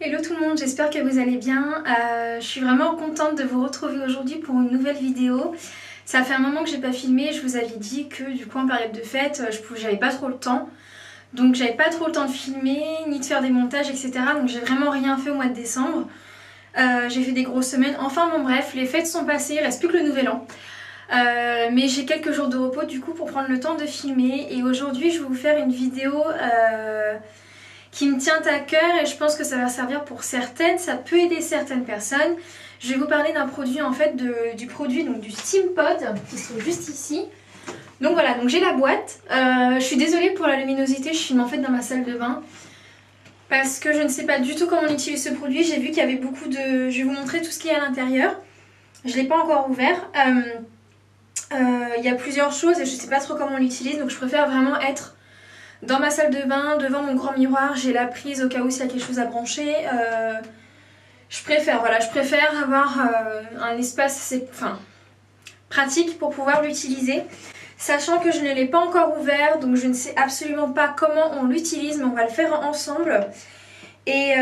Hello tout le monde, j'espère que vous allez bien. Je suis vraiment contente de vous retrouver aujourd'hui pour une nouvelle vidéo. Ça fait un moment que j'ai pas filmé, je vous avais dit que du coup en période de fête, j'avais pas trop le temps. Donc j'avais pas trop le temps de filmer, ni de faire des montages, etc. Donc j'ai vraiment rien fait au mois de décembre. J'ai fait des grosses semaines. Enfin bon bref, les fêtes sont passées, il reste plus que le nouvel an. Mais j'ai quelques jours de repos du coup pour prendre le temps de filmer. Et aujourd'hui je vais vous faire une vidéo qui me tient à cœur et je pense que ça va servir pour certaines, ça peut aider certaines personnes. Je vais vous parler d'un produit en fait, du produit donc du Steampod qui se trouve juste ici. Donc voilà, donc j'ai la boîte. Je suis désolée pour la luminosité, je filme en fait dans ma salle de bain. Parce que je ne sais pas du tout comment on utilise ce produit. J'ai vu qu'il y avait beaucoup de... Je vais vous montrer tout ce qu'il y a à l'intérieur. Je ne l'ai pas encore ouvert. Il y a plusieurs choses et je ne sais pas trop comment on l'utilise. Donc je préfère vraiment être dans ma salle de bain, devant mon grand miroir. J'ai la prise au cas où s'il y a quelque chose à brancher. Je préfère avoir un espace assez, pratique pour pouvoir l'utiliser. Sachant que je ne l'ai pas encore ouvert, donc je ne sais absolument pas comment on l'utilise, mais on va le faire ensemble. Et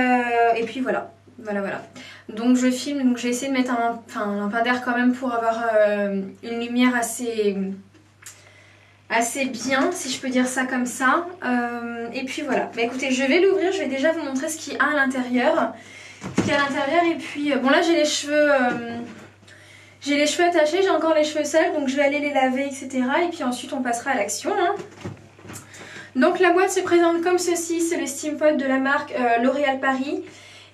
puis voilà. Donc je filme, donc j'ai essayé de mettre un lampadaire quand même pour avoir une lumière assez bien, si je peux dire ça comme ça. Et puis voilà. Bah écoutez, je vais l'ouvrir, je vais déjà vous montrer ce qu'il y a à l'intérieur. Et puis, bon là j'ai les cheveux... J'ai les cheveux attachés, j'ai encore les cheveux sales, donc je vais aller les laver, etc. Et puis ensuite on passera à l'action. Hein. Donc la boîte se présente comme ceci, c'est le Steampod de la marque L'Oréal Paris.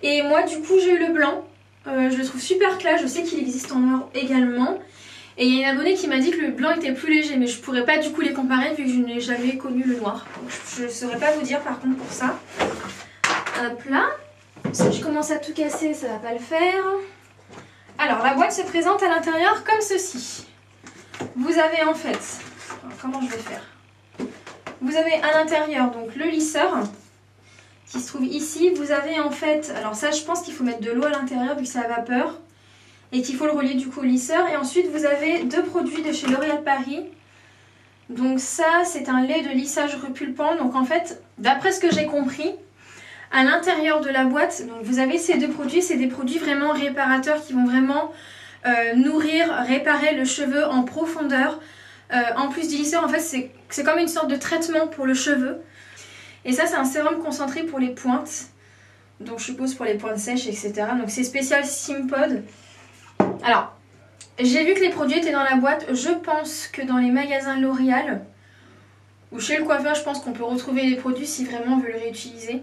Et moi du coup j'ai eu le blanc, je le trouve super classe, je sais qu'il existe en noir également. Et il y a une abonnée qui m'a dit que le blanc était plus léger, mais je pourrais pas du coup les comparer vu que je n'ai jamais connu le noir. Donc je ne saurais pas vous dire par contre pour ça. Hop là, si je commence à tout casser ça va pas le faire. Alors la boîte se présente à l'intérieur comme ceci. Vous avez en fait, comment je vais faire? Vous avez à l'intérieur donc le lisseur qui se trouve ici. Vous avez en fait, alors ça je pense qu'il faut mettre de l'eau à l'intérieur vu que c'est à vapeur et qu'il faut le relier du coup au lisseur. Et ensuite vous avez deux produits de chez L'Oréal Paris. Donc ça c'est un lait de lissage repulpant. Donc en fait d'après ce que j'ai compris, à l'intérieur de la boîte, donc vous avez ces deux produits, c'est des produits vraiment réparateurs qui vont vraiment nourrir, réparer le cheveu en profondeur. En plus du lisseur, en fait, c'est comme une sorte de traitement pour le cheveu. Et ça, c'est un sérum concentré pour les pointes. Donc je suppose pour les pointes sèches, etc. Donc c'est spécial Steampod. Alors, j'ai vu que les produits étaient dans la boîte. Je pense que dans les magasins L'Oréal ou chez le coiffeur, je pense qu'on peut retrouver les produits si vraiment on veut le réutiliser.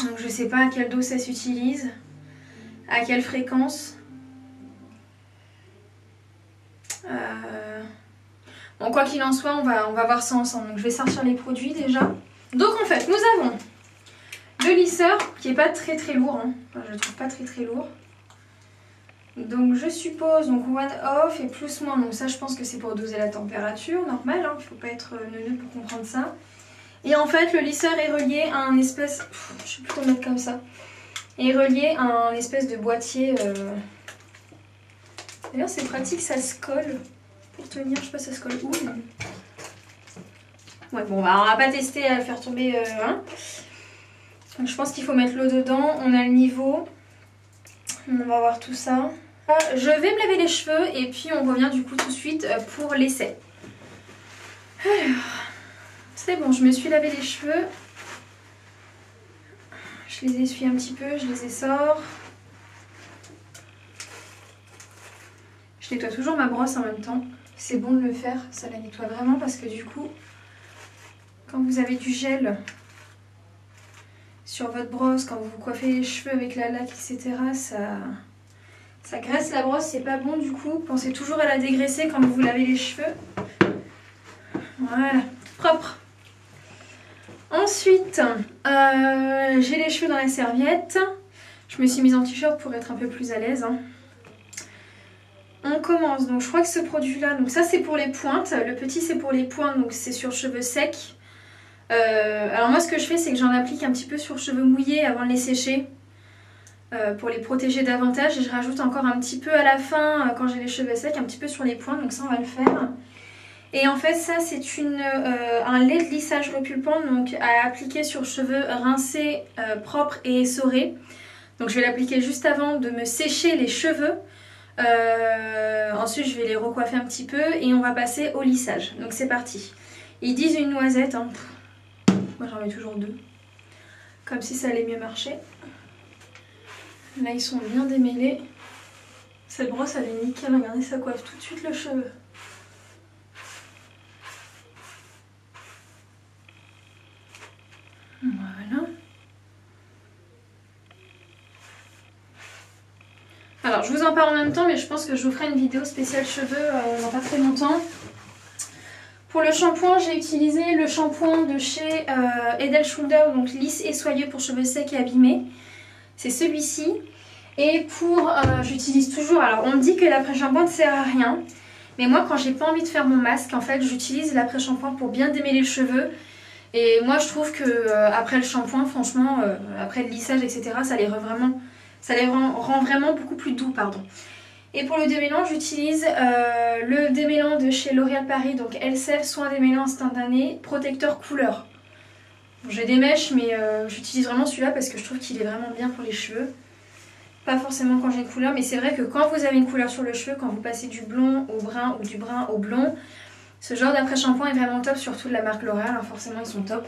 Donc je sais pas à quelle dose ça s'utilise, à quelle fréquence. Bon, quoi qu'il en soit, on va voir ça ensemble. Donc je vais sortir les produits déjà. Donc en fait, nous avons le lisseur qui est pas très lourd. Hein. Enfin, je le trouve pas très lourd. Donc je suppose donc one off et plus moins. Donc ça je pense que c'est pour doser la température, normal. Hein. Il faut pas être neuneux pour comprendre ça. Et en fait, le lisseur est relié à un espèce... je sais plus comment mettre comme ça. Est relié à un espèce de boîtier. D'ailleurs, c'est pratique, ça se colle. Pour tenir, je sais pas si ça se colle où. Mais... ouais, bon, bah, on va pas tester à le faire tomber. Hein. Donc, je pense qu'il faut mettre l'eau dedans. On a le niveau. On va voir tout ça. Je vais me laver les cheveux et puis on revient du coup tout de suite pour l'essai. Alors... c'est bon, je me suis lavé les cheveux. Je les essuie un petit peu, je les essore. Je nettoie toujours ma brosse en même temps. C'est bon de le faire, ça la nettoie vraiment parce que du coup, quand vous avez du gel sur votre brosse, quand vous vous coiffez les cheveux avec la laque, etc., ça graisse la brosse, c'est pas bon du coup. Pensez toujours à la dégraisser quand vous lavez les cheveux. Voilà, propre. Ensuite, j'ai les cheveux dans la serviette. Je me suis mise en t-shirt pour être un peu plus à l'aise. Hein. On commence. Donc je crois que ce produit-là, donc ça c'est pour les pointes. Le petit c'est pour les pointes, donc c'est sur cheveux secs. Alors moi ce que je fais c'est que j'en applique un petit peu sur cheveux mouillés avant de les sécher. Pour les protéger davantage. Et je rajoute encore un petit peu à la fin, quand j'ai les cheveux secs, un petit peu sur les pointes. Donc ça on va le faire. Et en fait ça c'est un lait de lissage repulpant donc à appliquer sur cheveux rincés, propres et essorés. Donc je vais l'appliquer juste avant de me sécher les cheveux. Ensuite je vais les recoiffer un petit peu et on va passer au lissage. Donc c'est parti. Ils disent une noisette, hein. Moi j'en mets toujours 2. Comme si ça allait mieux marcher. Là ils sont bien démêlés. Cette brosse elle est nickel, regardez ça coiffe tout de suite le cheveu. Voilà. Alors je vous en parle en même temps mais je pense que je vous ferai une vidéo spéciale cheveux dans pas très longtemps. Pour le shampoing j'ai utilisé le shampoing de chez Head & Shoulder, donc lisse et soyeux pour cheveux secs et abîmés. C'est celui-ci. Et pour, j'utilise toujours, alors on me dit que l'après-shampoing ne sert à rien. Mais moi quand j'ai pas envie de faire mon masque en fait j'utilise l'après-shampoing pour bien démêler le cheveu. Et moi je trouve que après le shampoing, franchement, après le lissage, etc., ça les rend vraiment beaucoup plus doux, pardon. Et pour le démêlant, j'utilise le démêlant de chez L'Oréal Paris, donc LCF Soin Démêlant Instantané, protecteur couleur. J'ai des mèches, mais j'utilise vraiment celui-là parce que je trouve qu'il est vraiment bien pour les cheveux. Pas forcément quand j'ai une couleur, mais c'est vrai que quand vous avez une couleur sur le cheveu, quand vous passez du blond au brun ou du brun au blond, ce genre d'après-shampoing est vraiment top, surtout de la marque L'Oréal, alors forcément ils sont top.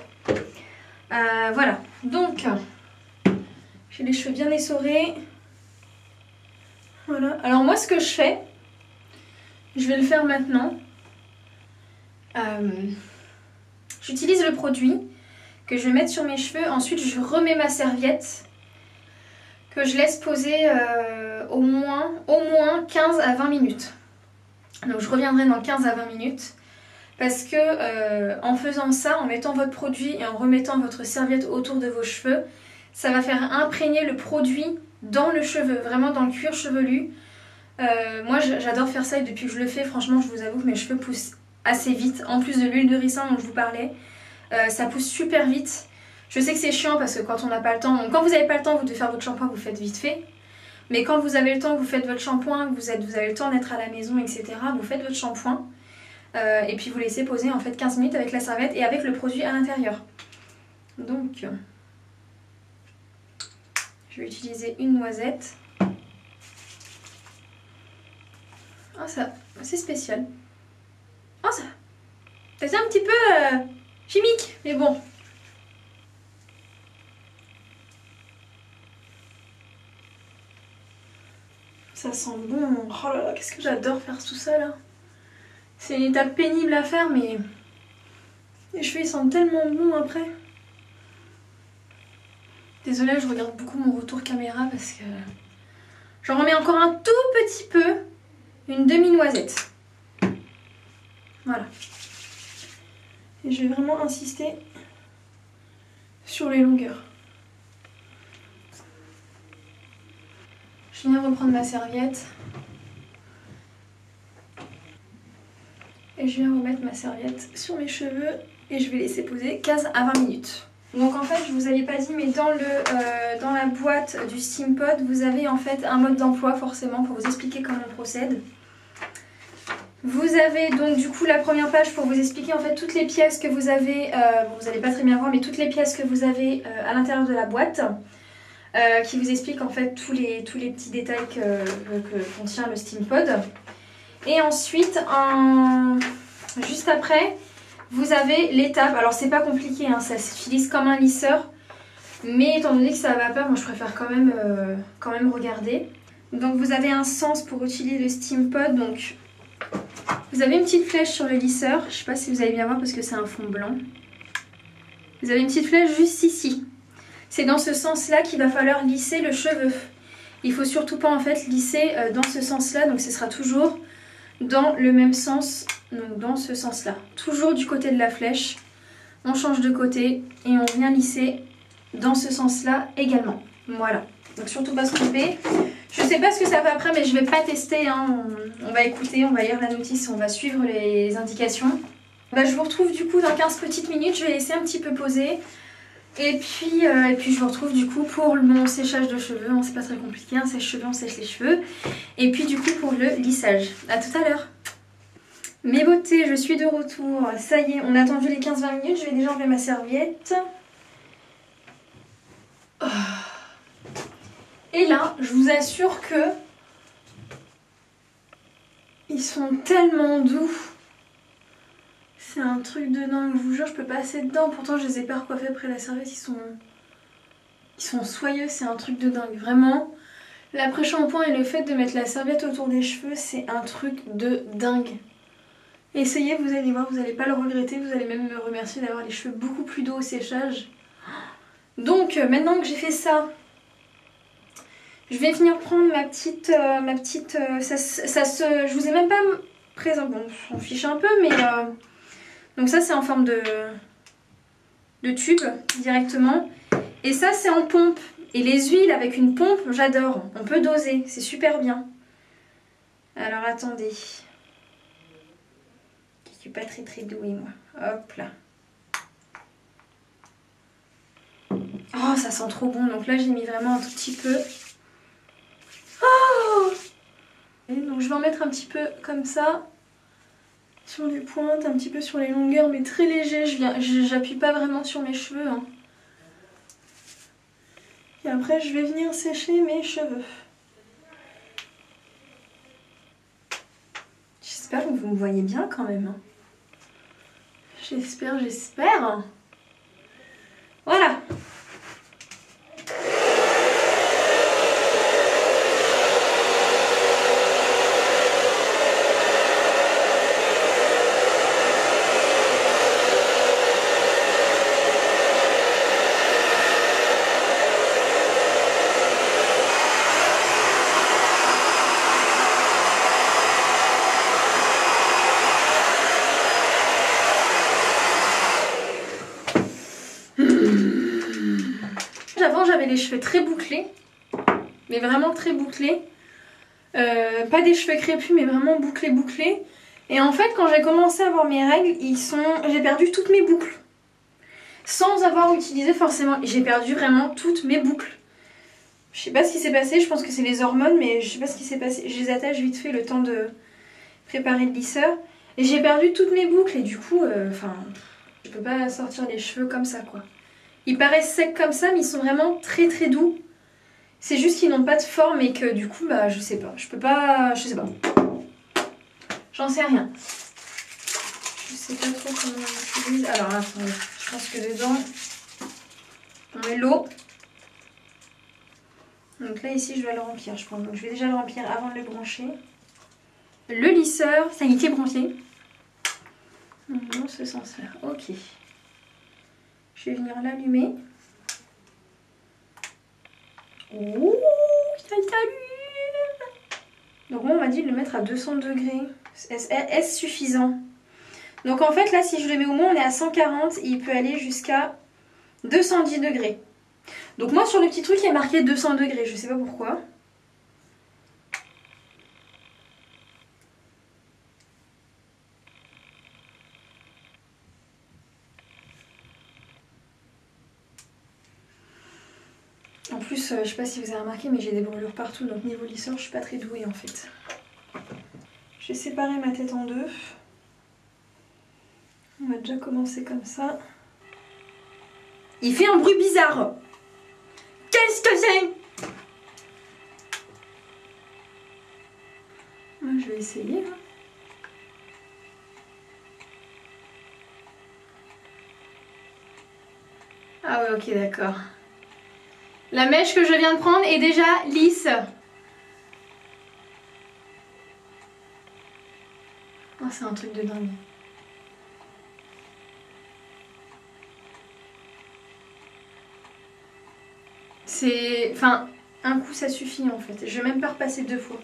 Voilà, donc j'ai les cheveux bien essorés. Voilà, alors moi ce que je fais, je vais le faire maintenant. J'utilise le produit que je vais mettre sur mes cheveux, ensuite je remets ma serviette que je laisse poser au moins 15 à 20 minutes. Donc je reviendrai dans 15 à 20 minutes. Parce que en faisant ça, en mettant votre produit et en remettant votre serviette autour de vos cheveux, ça va faire imprégner le produit dans le cheveu, vraiment dans le cuir chevelu. Moi j'adore faire ça et depuis que je le fais, franchement je vous avoue que mes cheveux poussent assez vite. En plus de l'huile de ricin dont je vous parlais, ça pousse super vite. Je sais que c'est chiant parce que quand on n'a pas le temps, donc quand vous n'avez pas le temps vous de faire votre shampoing, vous faites vite fait. Mais quand vous avez le temps, vous faites votre shampoing, vous avez le temps d'être à la maison, etc. Vous faites votre shampoing. Et puis vous laissez poser en fait 15 minutes avec la serviette et avec le produit à l'intérieur. Donc je vais utiliser une noisette. Ah ça, c'est spécial. Ah ça, c'est un petit peu chimique, mais bon. Ça sent bon. Oh là là, qu'est-ce que j'adore faire tout ça là. C'est une étape pénible à faire, mais les cheveux ils sentent tellement bon après. Désolée, je regarde beaucoup mon retour caméra parce que j'en remets encore un tout petit peu, une demi-noisette. Voilà. Et je vais vraiment insister sur les longueurs. Je viens reprendre ma serviette. Et je viens remettre ma serviette sur mes cheveux et je vais laisser poser 15 à 20 minutes. Donc en fait, je vous avais pas dit, mais dans la boîte du Steampod, vous avez en fait un mode d'emploi forcément pour vous expliquer comment on procède. Vous avez donc du coup la première page pour vous expliquer en fait toutes les pièces que vous avez, bon, vous n'allez pas très bien voir, mais toutes les pièces que vous avez à l'intérieur de la boîte, qui vous explique en fait tous les petits détails que contient le Steampod. Et ensuite, juste après, vous avez l'étape. Alors c'est pas compliqué, hein, ça s'utilise comme un lisseur. Mais étant donné que ça va pas, moi je préfère quand même regarder. Donc vous avez un sens pour utiliser le Steampod. Donc vous avez une petite flèche sur le lisseur. Je sais pas si vous allez bien voir parce que c'est un fond blanc. Vous avez une petite flèche juste ici. C'est dans ce sens-là qu'il va falloir lisser le cheveu. Il faut surtout pas en fait lisser dans ce sens-là. Donc ce sera toujours dans le même sens, donc dans ce sens-là. Toujours du côté de la flèche. On change de côté et on vient lisser dans ce sens-là également. Voilà. Donc surtout pas se tromper. Je sais pas ce que ça fait après, mais je vais pas tester. Hein. On va écouter, on va lire la notice, on va suivre les indications. Bah, je vous retrouve du coup dans 15 petites minutes. Je vais laisser un petit peu poser. Et puis je vous retrouve du coup pour mon séchage de cheveux. C'est pas très compliqué, un sèche-cheveux, on sèche les cheveux. Et puis du coup pour le lissage. A tout à l'heure. Mes beautés, je suis de retour. Ça y est, on a attendu les 15-20 minutes. Je vais déjà enlever ma serviette. Oh. Et là, je vous assure que ils sont tellement doux. C'est un truc de dingue, je vous jure, je peux passer dedans. Pourtant, je les ai pas recoiffés après la serviette. Ils sont soyeux, c'est un truc de dingue. Vraiment, l'après-shampoing et le fait de mettre la serviette autour des cheveux, c'est un truc de dingue. Essayez, vous allez voir, vous n'allez pas le regretter, vous allez même me remercier d'avoir les cheveux beaucoup plus doux au séchage. Donc maintenant que j'ai fait ça, je vais venir prendre ma petite je vous ai même pas présent, bon on s'en fiche un peu, mais donc ça c'est en forme de tube directement, et ça c'est en pompe, et les huiles avec une pompe j'adore, on peut doser, c'est super bien. Alors attendez. Je suis pas très douée moi. Hop là. Oh ça sent trop bon. Donc là j'ai mis vraiment un tout petit peu. Oh et donc je vais en mettre un petit peu comme ça. Sur les pointes, un petit peu sur les longueurs, mais très léger. J'appuie pas vraiment sur mes cheveux. Hein. Et après je vais venir sécher mes cheveux. J'espère que vous me voyez bien quand même. Hein. J'espère. Voilà. Avant j'avais les cheveux très bouclés, mais vraiment très bouclés, pas des cheveux crépus mais vraiment bouclés. Et en fait quand j'ai commencé à avoir mes règles, j'ai perdu toutes mes boucles. Sans avoir utilisé forcément, j'ai perdu vraiment toutes mes boucles. Je sais pas ce qui s'est passé, je pense que c'est les hormones, mais je sais pas ce qui s'est passé. Je les attache vite fait le temps de préparer le lisseur. Et j'ai perdu toutes mes boucles et du coup, je peux pas sortir les cheveux comme ça quoi. Ils paraissent secs comme ça, mais ils sont vraiment très doux. C'est juste qu'ils n'ont pas de forme et que du coup, bah je sais pas. Je sais pas. J'en sais rien. Je sais pas trop comment on utilise. Alors attendez, je pense que dedans, on met l'eau. Donc là ici, je dois le remplir, je pense. Donc je vais déjà le remplir avant de le brancher. Le lisseur, ça y est branché. Dans ce sens-là, ok. Je vais venir l'allumer. Oh, il s'allume. Donc moi on m'a dit de le mettre à 200 degrés. Est-ce suffisant? Donc en fait là si je le mets au moins on est à 140 et il peut aller jusqu'à 210 degrés. Donc moi sur le petit truc il est marqué 200 degrés, je sais pas pourquoi. En plus, je sais pas si vous avez remarqué, mais j'ai des brûlures partout, donc niveau lisseur, je suis pas très douée en fait. J'ai séparé ma tête en deux. On va déjà commencer comme ça. Il fait un bruit bizarre. Qu'est-ce que c'est? Moi, je vais essayer. Hein. Ah ouais, ok, d'accord. La mèche que je viens de prendre est déjà lisse. Oh, c'est un truc de dingue. C'est... Enfin, un coup ça suffit en fait. Je vais même pas repasser deux fois.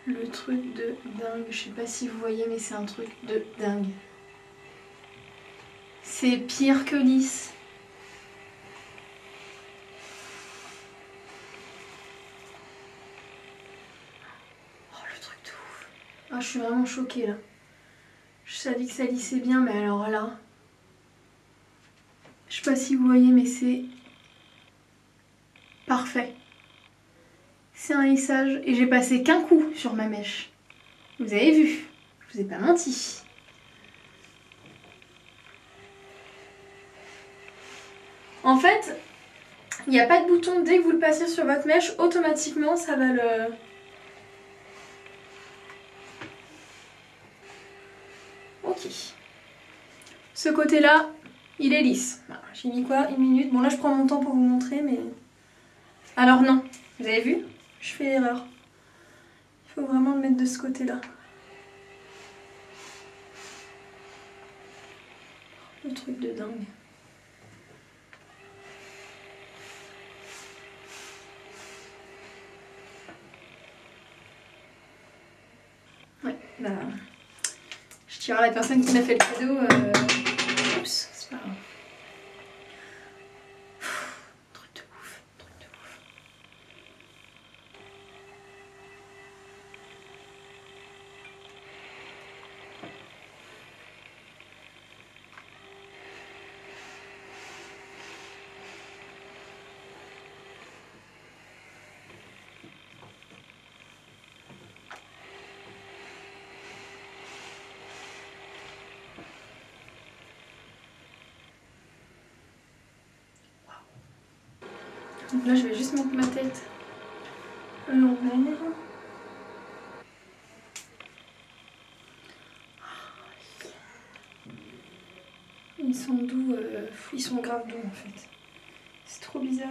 Le truc de dingue. Je sais pas si vous voyez, mais c'est un truc de dingue. C'est pire que lisse. Oh, le truc de ouf. Ah, je suis vraiment choquée là. Je savais que ça lissait bien, mais alors là... Je sais pas si vous voyez, mais c'est... parfait. C'est un lissage et j'ai passé qu'un coup sur ma mèche. Vous avez vu, je vous ai pas menti. En fait, il n'y a pas de bouton, dès que vous le passez sur votre mèche, automatiquement ça va le... Ok. Ce côté-là, il est lisse. Voilà, j'ai mis quoi? 1 minute. Bon là je prends mon temps pour vous montrer, mais... Alors non, vous avez vu? Je fais l'erreur. Il faut vraiment le mettre de ce côté-là. Le truc de dingue. Ouais, bah... Je tire à la personne qui m'a fait le cadeau. Oups, c'est pas grave. Truc de ouf, truc de ouf. Donc là je vais juste mettre ma tête à l'envers. Ils sont doux, ils sont grave doux en fait. C'est trop bizarre.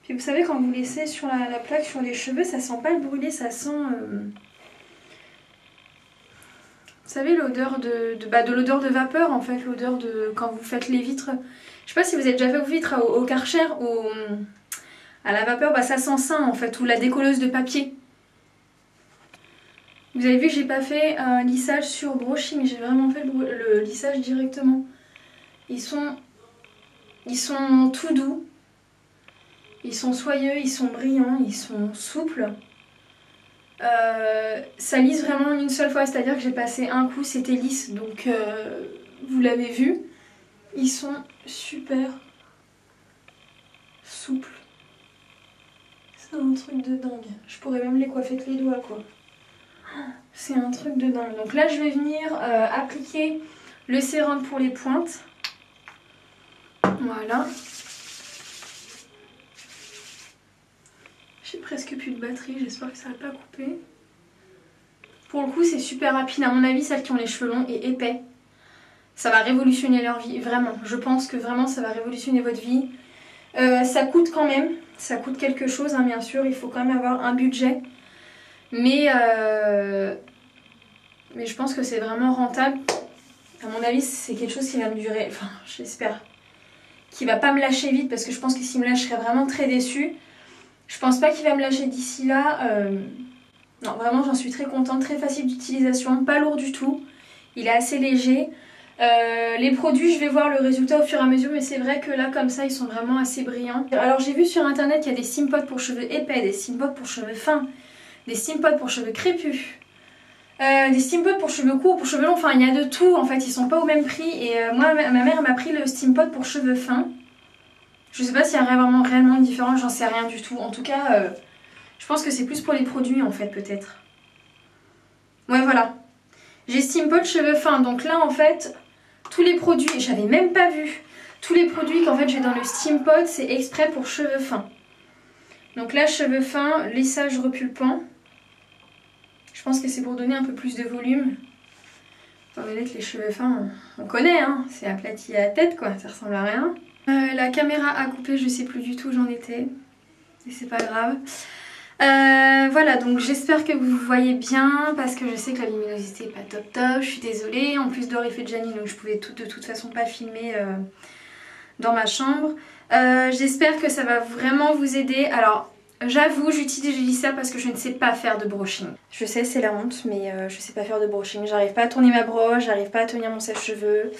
Puis vous savez quand vous laissez sur la plaque sur les cheveux, ça sent pas le brûler, ça sent... Vous savez l'odeur de l'odeur de vapeur en fait, l'odeur de quand vous faites les vitres. Je sais pas si vous avez déjà fait vos vitres au Karcher, à la vapeur, bah ça sent ça en fait, ou la décolleuse de papier. Vous avez vu que j'ai pas fait un lissage sur brushing, j'ai vraiment fait le lissage directement. Ils sont tout doux, ils sont soyeux, ils sont brillants, ils sont souples. Ça lisse vraiment une seule fois, c'est-à-dire que j'ai passé un coup, c'était lisse, donc vous l'avez vu. Ils sont super souples. C'est un truc de dingue. Je pourrais même les coiffer avec les doigts, quoi. C'est un truc de dingue. Donc là, je vais venir appliquer le sérum pour les pointes. Voilà. J'ai presque plus de batterie, j'espère que ça va pas couper. Pour le coup, c'est super rapide. À mon avis, celles qui ont les cheveux longs et épais, ça va révolutionner leur vie. Vraiment, je pense que vraiment, ça va révolutionner votre vie. Ça coûte quand même. Ça coûte quelque chose, hein, bien sûr. Il faut quand même avoir un budget. Mais je pense que c'est vraiment rentable. À mon avis, c'est quelque chose qui va me durer. Enfin, j'espère. Qui va pas me lâcher vite. Parce que je pense que s'il me lâche, je serais vraiment très déçue. Je pense pas qu'il va me lâcher d'ici là. Non, vraiment, j'en suis très contente. Très facile d'utilisation. Pas lourd du tout. Il est assez léger. Les produits, je vais voir le résultat au fur et à mesure, mais c'est vrai que là comme ça ils sont vraiment assez brillants. Alors j'ai vu sur internet qu'il y a des steam pots pour cheveux épais, des steam pots pour cheveux fins, des steam pots pour cheveux crépus, des steam pots pour cheveux courts, pour cheveux longs, enfin il y a de tout en fait, ils sont pas au même prix. Et moi ma mère m'a pris le steam pot pour cheveux fins. Je sais pas s'il y a vraiment réellement une différence, j'en sais rien du tout. En tout cas je pense que c'est plus pour les produits en fait peut-être. Ouais voilà. J'ai steam pot cheveux fins, donc là en fait tous les produits, et j'avais même pas vu, tous les produits qu'en fait j'ai dans le steam pot, c'est exprès pour cheveux fins. Donc là, cheveux fins, lissage repulpant. Je pense que c'est pour donner un peu plus de volume. Étant donné que les cheveux fins, on connaît, hein, c'est aplati à la tête quoi, ça ressemble à rien. La caméra a coupé, je sais plus du tout où j'en étais, et c'est pas grave. Voilà, donc j'espère que vous voyez bien parce que je sais que la luminosité est pas top top, je suis désolée. En plus dehors il fait déjà nuit donc je pouvais de toute façon pas filmer dans ma chambre. J'espère que ça va vraiment vous aider. Alors j'avoue, j'utilise ça parce que je ne sais pas faire de brushing. Je sais, c'est la honte, mais je sais pas faire de brushing. J'arrive pas à tourner ma broche, j'arrive pas à tenir mon sèche-cheveux.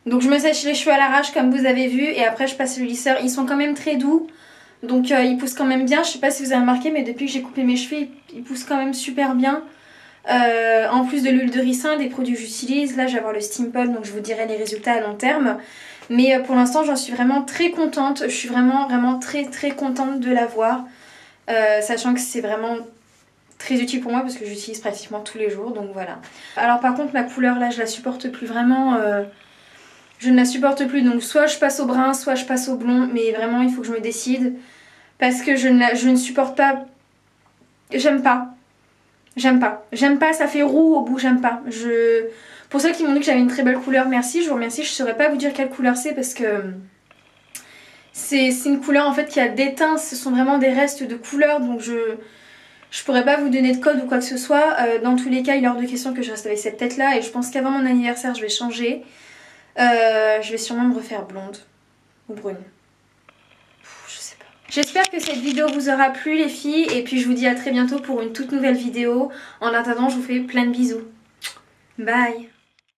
Donc je me sèche les cheveux à l'arrache comme vous avez vu et après je passe le lisseur. Ils sont quand même très doux. Donc il pousse quand même bien, je sais pas si vous avez remarqué mais depuis que j'ai coupé mes cheveux il pousse quand même super bien. En plus de l'huile de ricin, des produits que j'utilise, là je vais avoir le steam pot donc je vous dirai les résultats à long terme. Mais pour l'instant j'en suis vraiment très contente, je suis vraiment très contente de l'avoir. sachant que c'est vraiment très utile pour moi parce que j'utilise pratiquement tous les jours, donc voilà. Alors par contre ma couleur là je la supporte plus vraiment, je ne la supporte plus, donc soit je passe au brun, soit je passe au blond, mais vraiment il faut que je me décide parce que je ne supporte pas, j'aime pas, ça fait roux au bout, j'aime pas. Pour ceux qui m'ont dit que j'avais une très belle couleur, merci, je vous remercie, je saurais pas vous dire quelle couleur c'est parce que c'est une couleur en fait qui a déteint, ce sont vraiment des restes de couleurs, donc je pourrais pas vous donner de code ou quoi que ce soit. Dans tous les cas, il est hors de question que je reste avec cette tête là et je pense qu'avant mon anniversaire je vais changer. Je vais sûrement me refaire blonde ou brune. Je sais pas. J'espère que cette vidéo vous aura plu les filles et puis je vous dis à très bientôt pour une toute nouvelle vidéo. En attendant, je vous fais plein de bisous. Bye.